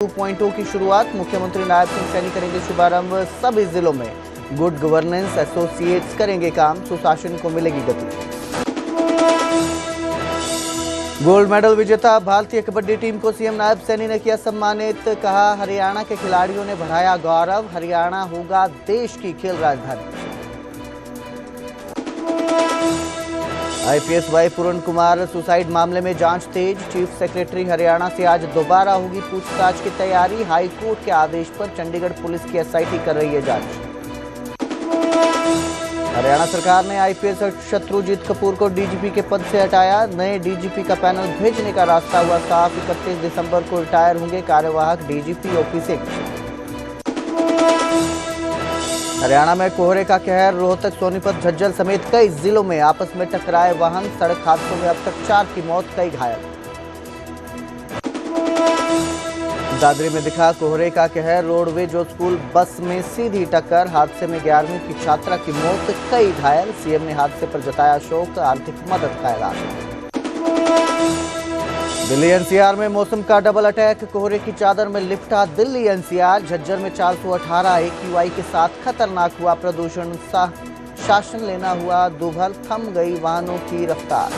2.0 की शुरुआत। मुख्यमंत्री नायब सिंह सैनी करेंगे शुभारंभ। सभी जिलों में गुड गवर्नेंस एसोसिएट्स करेंगे काम, सुशासन को मिलेगी गति। गोल्ड मेडल विजेता भारतीय कबड्डी टीम को सीएम नायब सैनी ने किया सम्मानित। कहा, हरियाणा के खिलाड़ियों ने बढ़ाया गौरव, हरियाणा होगा देश की खेल राजधानी। आईपीएस वाई पूर्ण कुमार सुसाइड मामले में जांच तेज। चीफ सेक्रेटरी हरियाणा से आज दोबारा होगी पूछताछ की तैयारी। हाईकोर्ट के आदेश पर चंडीगढ़ पुलिस की एसआईटी कर रही है जांच। हरियाणा सरकार ने आईपीएस शत्रुजीत कपूर को डीजीपी के पद से हटाया। नए डीजीपी का पैनल भेजने का रास्ता हुआ साफ। 31 दिसंबर को रिटायर होंगे कार्यवाहक डीजीपी ओपी सिंह। हरियाणा में कोहरे का कहर। रोहतक, सोनीपत, झज्जर समेत कई जिलों में आपस में टकराए वाहन। सड़क हादसों में अब तक 4 की मौत, कई घायल। दादरी में दिखा कोहरे का कहर। रोडवेज और स्कूल बस में सीधी टक्कर। हादसे में 11वीं की छात्रा की मौत, कई घायल। सीएम ने हादसे पर जताया शोक, आर्थिक मदद का ऐलान। दिल्ली एनसीआर में मौसम का डबल अटैक। कोहरे की चादर में लिपटा दिल्ली एनसीआर। झज्जर में 418 AQI के साथ खतरनाक हुआ प्रदूषण। शासन लेना हुआ दूभर, थम गई वाहनों की रफ्तार।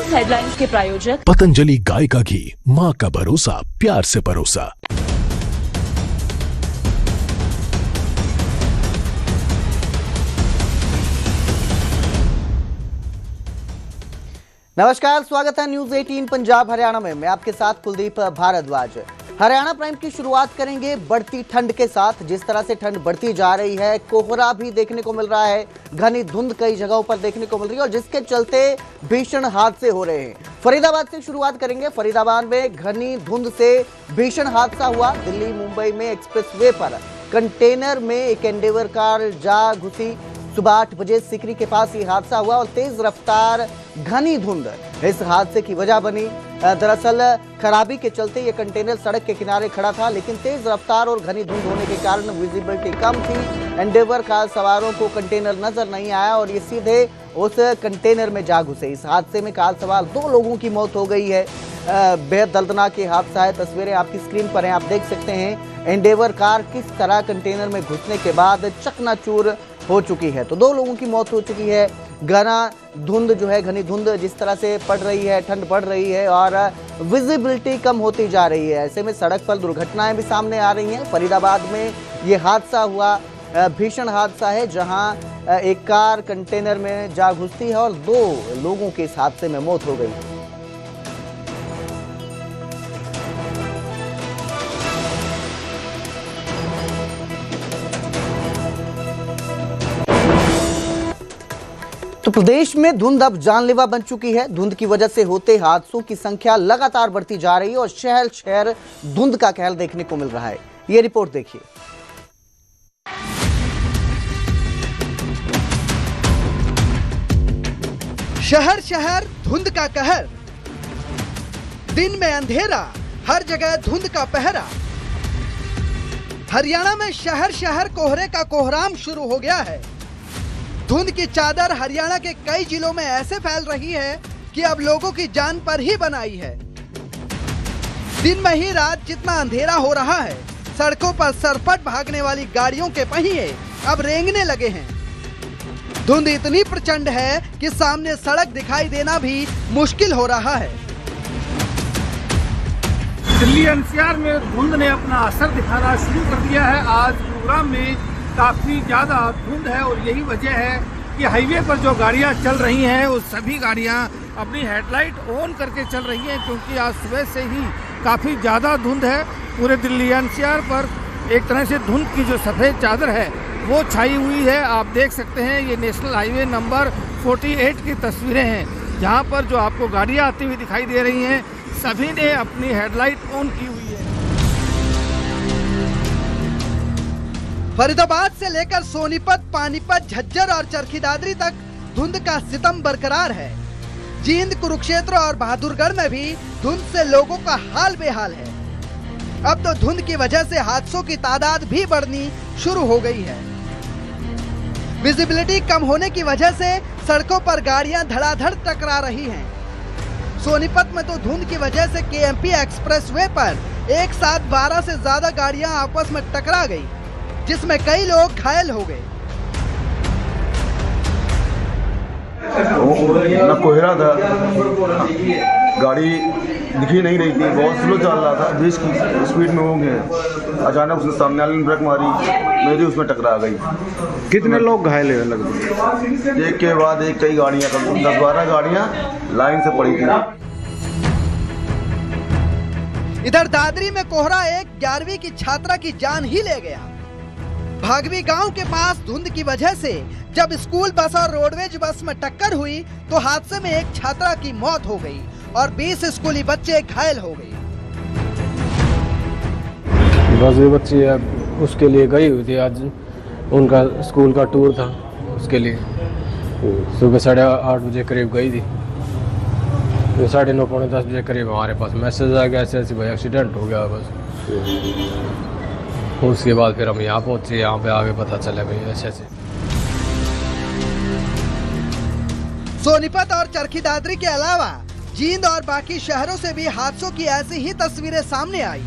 हेडलाइंस के प्रायोजक पतंजलि गाय का घी, माँ का भरोसा, प्यार से परोसा। नमस्कार, स्वागत है न्यूज 18 पंजाब हरियाणा में। मैं आपके साथ कुलदीप भारद्वाज। हरियाणा प्राइम की शुरुआत करेंगे बढ़ती ठंड के साथ। जिस तरह से ठंड बढ़ती जा रही है, कोहरा भी देखने को मिल रहा है, घनी धुंध कई जगहों पर देखने को मिल रही है और जिसके चलते भीषण हादसे हो रहे हैं। फरीदाबाद से शुरुआत करेंगे। फरीदाबाद में घनी धुंध से भीषण हादसा हुआ। दिल्ली मुंबई में एक्सप्रेसवे पर कंटेनर में एक एंडेवर कार जा घुसी। सुबह 8 बजे सिकरी के पास ये हादसा हुआ और तेज रफ्तार घनी धुंध इस हादसे की वजह बनी। दरअसल खराबी के चलते ये कंटेनर सड़क के किनारे खड़ा था, लेकिन तेज रफ्तार और घनी धुंध होने के कारण विजिबिलिटी कम थी। एंडेवर कार सवारों को कंटेनर नजर नहीं आया और ये सीधे उस कंटेनर में जा घुसे। इस हादसे में कार सवार 2 लोगों की मौत हो गई है। बेहद दर्दनाक ये हादसा है। तस्वीरें आपकी स्क्रीन पर हैं, आप देख सकते हैं एंडेवर कार किस तरह कंटेनर में घुसने के बाद चकनाचूर हो चुकी है। तो 2 लोगों की मौत हो चुकी है। घना धुंध जो है, घनी धुंध जिस तरह से पड़ रही है, ठंड बढ़ रही है और विजिबिलिटी कम होती जा रही है। ऐसे में सड़क पर दुर्घटनाएं भी सामने आ रही हैं। फरीदाबाद में ये हादसा हुआ, भीषण हादसा है, जहां एक कार कंटेनर में जा घुसती है और 2 लोगों की इस हादसे में मौत हो गई। तो प्रदेश में धुंध अब जानलेवा बन चुकी है। धुंध की वजह से होते हादसों की संख्या लगातार बढ़ती जा रही है और शहर शहर धुंध का कहर देखने को मिल रहा है। ये रिपोर्ट देखिए। शहर शहर धुंध का कहर। दिन में अंधेरा, हर जगह धुंध का पहरा। हरियाणा में शहर शहर कोहरे का कोहराम शुरू हो गया है। धुंध की चादर हरियाणा के कई जिलों में ऐसे फैल रही है कि अब लोगों की जान पर ही बनाई है। दिन में ही रात जितना अंधेरा हो रहा है, सड़कों पर सरपट भागने वाली गाड़ियों के पहिए अब रेंगने लगे हैं। धुंध इतनी प्रचंड है कि सामने सड़क दिखाई देना भी मुश्किल हो रहा है। दिल्ली एनसीआर में धुंध ने अपना असर दिखाना शुरू कर दिया है। आज गुरुग्राम में काफ़ी ज़्यादा धुंध है और यही वजह है कि हाईवे पर जो गाड़ियां चल रही हैं वो सभी गाड़ियां अपनी हेडलाइट ऑन करके चल रही हैं, क्योंकि आज सुबह से ही काफ़ी ज़्यादा धुंध है। पूरे दिल्ली एनसीआर पर एक तरह से धुंध की जो सफ़ेद चादर है वो छाई हुई है। आप देख सकते हैं ये नेशनल हाईवे नंबर 48 की तस्वीरें हैं, जहाँ पर जो आपको गाड़ियाँ आती हुई दिखाई दे रही हैं, सभी ने अपनी हेडलाइट ऑन की हुई है। फरीदाबाद से लेकर सोनीपत, पानीपत, झज्जर और चरखी दादरी तक धुंध का सितम बरकरार है। जींद, कुरुक्षेत्र और बहादुरगढ़ में भी धुंध से लोगों का हाल बेहाल है। अब तो धुंध की वजह से हादसों की तादाद भी बढ़नी शुरू हो गई है। विजिबिलिटी कम होने की वजह से सड़कों पर गाड़ियां धड़ाधड़ टकरा रही हैं। सोनीपत में तो धुंध की वजह से केएमपी एक्सप्रेसवे पर एक साथ 12 से ज्यादा गाड़ियां आपस में टकरा गई, जिसमें कई लोग घायल हो गए। ना कोहरा था, गाड़ी दिखी नहीं रही थी, बहुत स्लो चल रहा था, 20 की स्पीड में हो गए। अचानक उसने सामने वाले ने ब्रेक मारी, मेरी उसमें टकरा गई। कितने लोग घायल हुए लगभग? एक के बाद एक कई गाड़ियाँ, 10-12 गाड़ियाँ लाइन से पड़ी थी। इधर दादरी में कोहरा एक 11वीं की छात्रा की जान ही ले गया। भागवी गांव के पास धुंध की वजह से जब स्कूल बस और रोडवेज बस में टक्कर हुई तो हादसे में एक छात्रा की मौत हो गई और 20 स्कूली बच्चे घायल हो गए। बस ये बच्ची उसके लिए गई हुई थी, आज उनका स्कूल का टूर था, उसके लिए सुबह 8:30 बजे करीब गई थी। 9:30 पौने 10 बजे करीब हमारे पास मैसेज आ गया, ऐसे भाई एक्सीडेंट हो गया। बस उसके बाद फिर हम यहाँ पहुँचे, यहाँ पे आगे पता चला भाई ऐसे। सोनीपत और चरखी दादरी के अलावा जींद और बाकी शहरों से भी हादसों की ऐसी ही तस्वीरें सामने आई।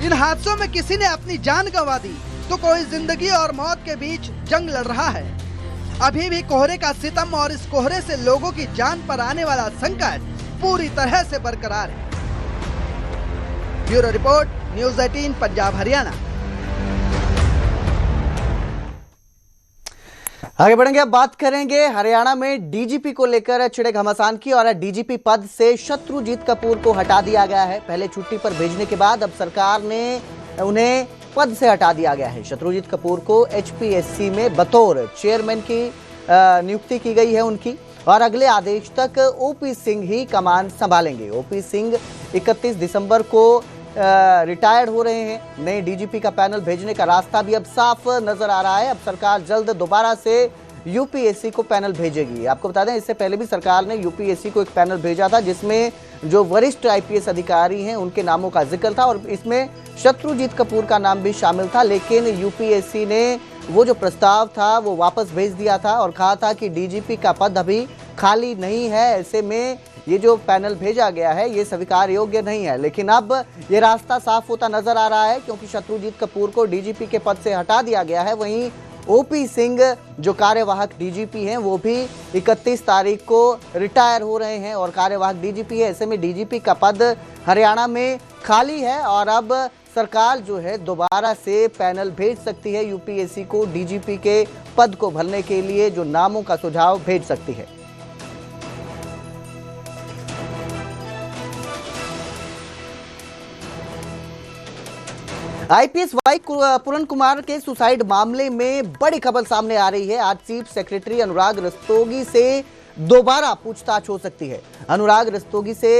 इन हादसों में किसी ने अपनी जान गंवा दी तो कोई जिंदगी और मौत के बीच जंग लड़ रहा है। अभी भी कोहरे का सितम और इस कोहरे से लोगों की जान पर आने वाला संकट पूरी तरह से बरकरार है। Bureau report, news 18 Punjab Haryana. आगे बढ़ेंगे, अब बात करेंगे हरियाणा में डीजीपी को लेकर छिड़े घमासान की। और डीजीपी पद से शत्रुजीत कपूर को हटा दिया गया है। पहले छुट्टी पर भेजने के बाद अब सरकार ने उन्हें पद से हटा दिया गया है। शत्रुजीत कपूर को एचपीएससी में बतौर चेयरमैन की नियुक्ति की गई है उनकी, और अगले आदेश तक ओपी सिंह ही कमान संभालेंगे। ओपी सिंह 31 दिसंबर को रिटायर्ड हो रहे हैं। नए डीजीपी का पैनल भेजने का रास्ता भी अब साफ नजर आ रहा है। अब सरकार जल्द दोबारा से यूपीएससी को पैनल भेजेगी। आपको बता दें, इससे पहले भी सरकार ने यूपीएससी को एक पैनल भेजा था जिसमें जो वरिष्ठ आईपीएस अधिकारी हैं उनके नामों का जिक्र था और इसमें शत्रुजीत कपूर का नाम भी शामिल था। लेकिन यूपीएससी ने वो जो प्रस्ताव था वो वापस भेज दिया था और कहा था कि डीजीपी का पद अभी खाली नहीं है, ऐसे में ये जो पैनल भेजा गया है ये स्वीकार योग्य नहीं है। लेकिन अब ये रास्ता साफ होता नजर आ रहा है, क्योंकि शत्रुजीत कपूर को डीजीपी के पद से हटा दिया गया है। वहीं ओपी सिंह जो कार्यवाहक डीजीपी हैं वो भी 31 तारीख को रिटायर हो रहे हैं और कार्यवाहक डीजीपी है। ऐसे में डीजीपी का पद हरियाणा में खाली है और अब सरकार जो है दोबारा से पैनल भेज सकती है यूपीएससी को, डीजीपी के पद को भरने के लिए जो नामों का सुझाव भेज सकती है। आईपीएस वाई पूरन कुमार के सुसाइड मामले में बड़ी खबर सामने आ रही है। आज चीफ सेक्रेटरी अनुराग रस्तोगी से दोबारा पूछताछ हो सकती है। अनुराग रस्तोगी से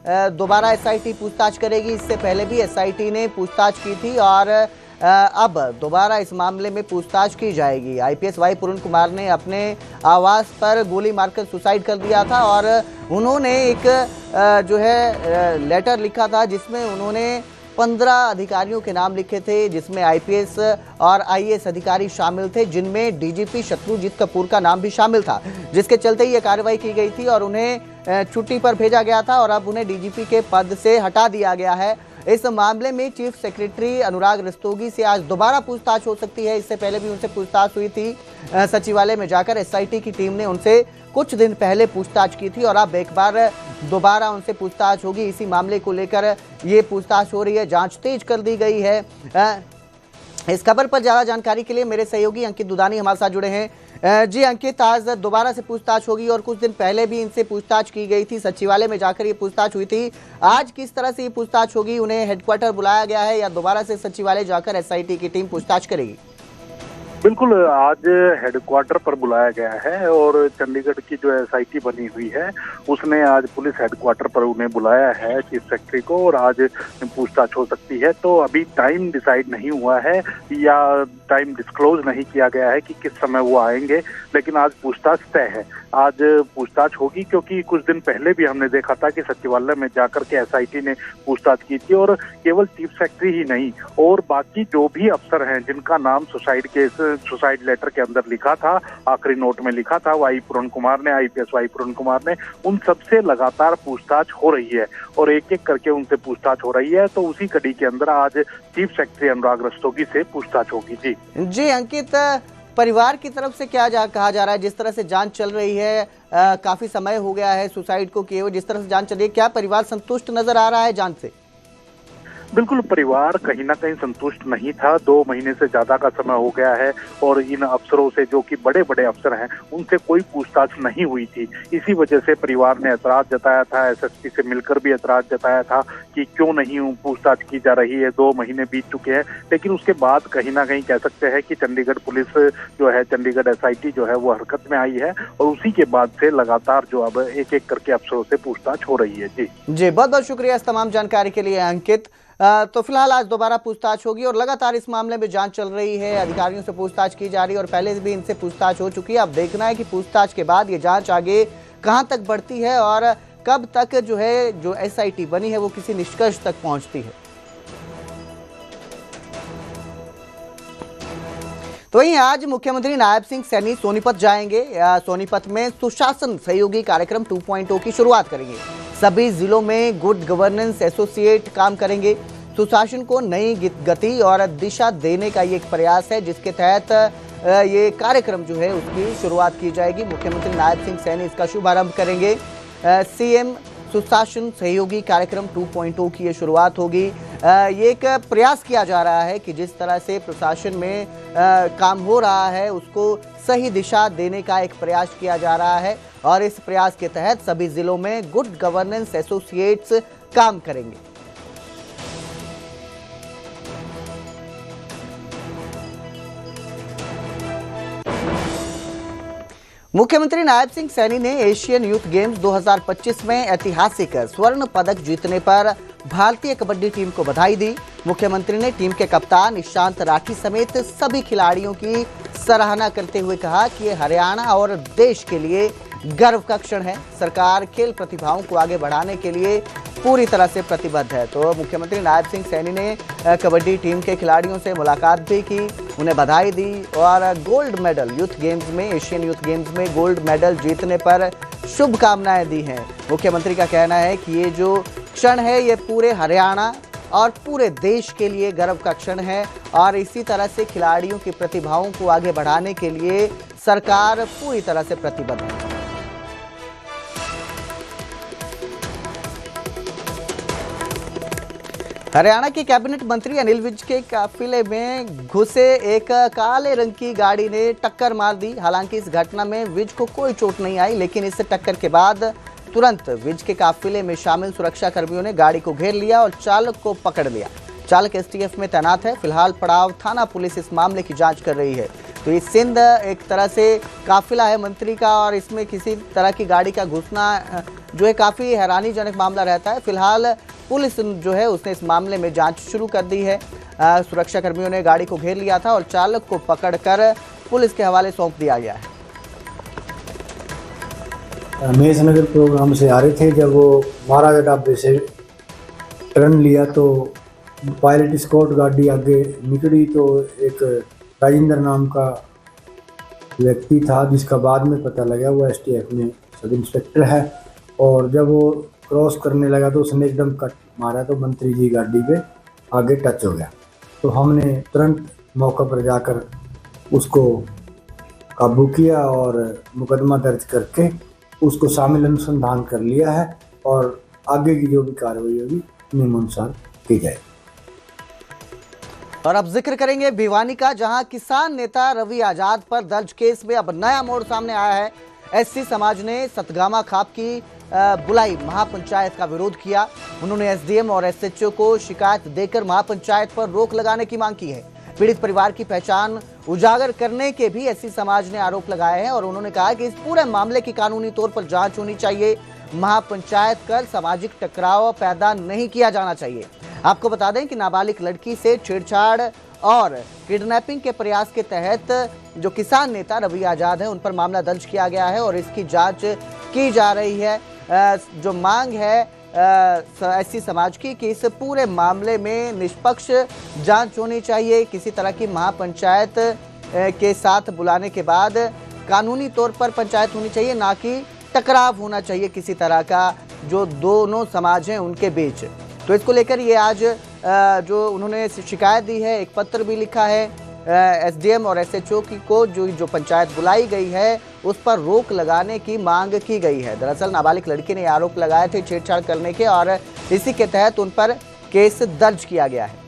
दोबारा एसआईटी पूछताछ करेगी। इससे पहले भी एसआईटी ने पूछताछ की थी और अब दोबारा इस मामले में पूछताछ की जाएगी। आईपीएस वाई पूरन कुमार ने अपने आवास पर गोली मारकर सुसाइड कर दिया था और उन्होंने एक जो है लेटर लिखा था जिसमें उन्होंने 15 अधिकारियों के नाम लिखे थे, जिसमें आईपीएस और आईएएस अधिकारी शामिल थे, जिनमें डीजीपी शत्रुजीत कपूर का नाम भी शामिल था, जिसके चलते ये कार्रवाई की गई थी और उन्हें छुट्टी पर भेजा गया था और अब उन्हें डीजीपी के पद से हटा दिया गया है। इस मामले में चीफ सेक्रेटरी अनुराग रस्तोगी से आज दोबारा पूछताछ हो सकती है। इससे पहले भी उनसे पूछताछ हुई थी, सचिवालय में जाकर एसआईटी की टीम ने उनसे कुछ दिन पहले पूछताछ की थी और अब एक बार दोबारा उनसे पूछताछ होगी। इसी मामले को लेकर ये पूछताछ हो रही है, जांच तेज कर दी गई है। इस खबर पर ज्यादा जानकारी के लिए मेरे सहयोगी अंकित दुदानी हमारे साथ जुड़े हैं। जी अंकित, आज दोबारा से पूछताछ होगी और कुछ दिन पहले भी इनसे पूछताछ की गई थी, सचिवालय में जाकर ये पूछताछ हुई थी। आज किस तरह से ये पूछताछ होगी? उन्हें हेडक्वार्टर बुलाया गया है या दोबारा से सचिवालय जाकर एसआईटी की टीम पूछताछ करेगी? बिल्कुल, आज हेडक्वार्टर पर बुलाया गया है और चंडीगढ़ की जो एसआईटी बनी हुई है उसने आज पुलिस हेडक्वार्टर पर उन्हें बुलाया है चीफ सेक्रेटरी को और आज पूछताछ हो सकती है। तो अभी टाइम डिसाइड नहीं हुआ है या टाइम डिस्क्लोज नहीं किया गया है कि किस समय वो आएंगे, लेकिन आज पूछताछ तय है। आज पूछताछ होगी क्योंकि कुछ दिन पहले भी हमने देखा था कि सचिवालय में जाकर के एसआईटी ने पूछताछ की थी और केवल चीफ सेक्रेटरी ही नहीं और बाकी जो भी अफसर हैं जिनका नाम सुसाइड केस सुसाइड लेटर के अंदर लिखा था, आखिरी नोट में लिखा था, वाई पूर्ण कुमार ने, IPS वाई पूर्ण कुमार ने, उन सबसे लगातार पूछताछ हो रही है और एक एक करके उनसे पूछताछ हो रही है। तो उसी कड़ी के अंदर आज चीफ सेक्रेटरी अनुराग रस्तोगी से पूछताछ होगी। जी अंकित, परिवार की तरफ से क्या कहा जा रहा है? जिस तरह से जांच चल रही है, काफी समय हो गया है सुसाइड को किए हुए, जिस तरह से जांच चल रही है, क्या परिवार संतुष्ट नजर आ रहा है जांच से? बिल्कुल, परिवार कहीं ना कहीं संतुष्ट नहीं था। 2 महीने से ज्यादा का समय हो गया है और इन अफसरों से, जो कि बड़े बड़े अफसर हैं, उनसे कोई पूछताछ नहीं हुई थी। इसी वजह से परिवार ने ऐतराज जताया था, SSP से मिलकर भी ऐतराज जताया था कि क्यों नहीं पूछताछ की जा रही है, 2 महीने बीत चुके हैं। लेकिन उसके बाद कहीं ना कहीं कह सकते हैं कि चंडीगढ़ पुलिस जो है, चंडीगढ़ SIT जो है वो हरकत में आई है और उसी के बाद से लगातार जो अब एक एक करके अफसरों से पूछताछ हो रही है। जी बहुत बहुत शुक्रिया इस तमाम जानकारी के लिए अंकित। तो फिलहाल आज दोबारा पूछताछ होगी और लगातार इस मामले में जांच चल रही है, अधिकारियों से पूछताछ की जा रही है और पहले भी इनसे पूछताछ हो चुकी है। अब देखना है कि पूछताछ के बाद ये जांच आगे कहां तक बढ़ती है और कब तक जो SIT बनी है वो किसी निष्कर्ष तक पहुंचती है। तो वहीं आज मुख्यमंत्री नायब सिंह सैनी सोनीपत जाएंगे। सोनीपत में सुशासन सहयोगी कार्यक्रम 2.0 की शुरुआत करेंगे। सभी जिलों में गुड गवर्नेंस एसोसिएट काम करेंगे। सुशासन को नई गति और दिशा देने का ये एक प्रयास है, जिसके तहत ये कार्यक्रम जो है उसकी शुरुआत की जाएगी। मुख्यमंत्री नायब सिंह सैनी इसका शुभारंभ करेंगे। CM सुशासन सहयोगी कार्यक्रम 2.0 की ये शुरुआत होगी। ये एक प्रयास किया जा रहा है कि जिस तरह से प्रशासन में काम हो रहा है उसको सही दिशा देने का एक प्रयास किया जा रहा है और इस प्रयास के तहत सभी जिलों में गुड गवर्नेंस एसोसिएट्स काम करेंगे। मुख्यमंत्री नायब सिंह सैनी ने एशियन यूथ गेम्स 2025 में ऐतिहासिक स्वर्ण पदक जीतने पर भारतीय कबड्डी टीम को बधाई दी। मुख्यमंत्री ने टीम के कप्तान ईशांत राठी समेत सभी खिलाड़ियों की सराहना करते हुए कहा कि ये हरियाणा और देश के लिए गर्व का क्षण है। सरकार खेल प्रतिभाओं को आगे बढ़ाने के लिए पूरी तरह से प्रतिबद्ध है। तो मुख्यमंत्री नायब सिंह सैनी ने कबड्डी टीम के खिलाड़ियों से मुलाकात भी की, उन्हें बधाई दी और गोल्ड मेडल यूथ गेम्स में, एशियन यूथ गेम्स में गोल्ड मेडल जीतने पर शुभकामनाएं दी हैं। मुख्यमंत्री का कहना है कि ये जो क्षण है ये पूरे हरियाणा और पूरे देश के लिए गर्व का क्षण है और इसी तरह से खिलाड़ियों की प्रतिभाओं को आगे बढ़ाने के लिए सरकार पूरी तरह से प्रतिबद्ध है। हरियाणा के कैबिनेट मंत्री अनिल विज के काफिले में घुसे एक काले रंग की गाड़ी ने टक्कर मार दी। हालांकि इस घटना में विज को कोई चोट नहीं आई, लेकिन इस टक्कर के बाद तुरंत विज के काफिले में शामिल सुरक्षा कर्मियों ने गाड़ी को घेर लिया और चालक को पकड़ लिया। चालक STF में तैनात है। फिलहाल पड़ाव थाना पुलिस इस मामले की जांच कर रही है। तो ये सिंध एक तरह से काफिला है मंत्री का और इसमें किसी तरह की गाड़ी का घुसना जो है काफ़ी हैरानीजनक मामला रहता है। फिलहाल पुलिस जो है उसने इस मामले में जांच शुरू कर दी है। सुरक्षा कर्मियों ने गाड़ी को घेर लिया था और चालक को पकड़कर पुलिस के हवाले सौंप दिया गया है। मेष नगर प्रोग्राम से आ रहे थे, जब वो महाराजा ढाबे से टर्न लिया तो पायलट स्कॉट गाड़ी आगे निकली तो एक राजेंद्र नाम का व्यक्ति था, जिसका बाद में पता लगा वो STF में सब इंस्पेक्टर है। और जब वो क्रॉस करने लगा तो उसने एकदम कट मारा तो मंत्री जी गाड़ी पे आगे टच हो गया। तो हमने तुरंत मौका पर जाकर उसको काबू किया और मुकदमा दर्ज करके उसको शामिल अनुसंधान कर लिया है और आगे की जो भी कार्रवाई होगी नियमानुसार की जाए। और अब जिक्र करेंगे भिवानी का, जहां किसान नेता रवि आजाद पर दर्ज केस में अब नया मोड़ सामने आया है। SC समाज ने सतगामा खाप की बुलाई महापंचायत का विरोध किया। उन्होंने SDM और SHO को शिकायत देकर महापंचायत पर रोक लगाने की मांग की है। पीड़ित परिवार की पहचान उजागर करने के भी SC समाज ने आरोप लगाए हैं और उन्होंने कहा कि इस पूरे मामले की कानूनी तौर पर जांच होनी चाहिए। महापंचायत कर सामाजिक टकराव पैदा नहीं किया जाना चाहिए। आपको बता दें कि नाबालिग लड़की से छेड़छाड़ और किडनैपिंग के प्रयास के तहत जो किसान नेता रवि आजाद है उन पर मामला दर्ज किया गया है और इसकी जांच की जा रही है। जो मांग है SC समाज की कि इस पूरे मामले में निष्पक्ष जांच होनी चाहिए। किसी तरह की महापंचायत के साथ बुलाने के बाद कानूनी तौर पर पंचायत होनी चाहिए, ना कि टकराव होना चाहिए किसी तरह का जो दोनों समाज हैं उनके बीच। तो इसको लेकर ये आज जो उन्होंने शिकायत दी है, एक पत्र भी लिखा है एसडीएम और एसएचओ को जो पंचायत बुलाई गई है उस पर रोक लगाने की मांग की गई है। दरअसल नाबालिग लड़की ने आरोप लगाए थे छेड़छाड़ करने के और इसी के तहत उन पर केस दर्ज किया गया है।